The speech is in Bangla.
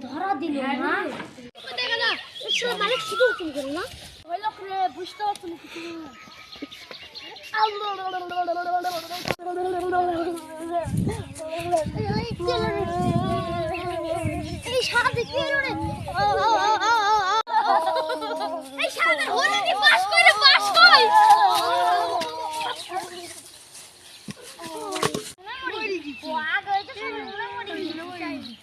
ধরা দিল না মালিক শুধু তুমি করো না ওই লোক রে বুঝতে পারছো না কিছু এই সাদে কি রে এই সাদে হলে কি পাস করে ও আগে তো মরি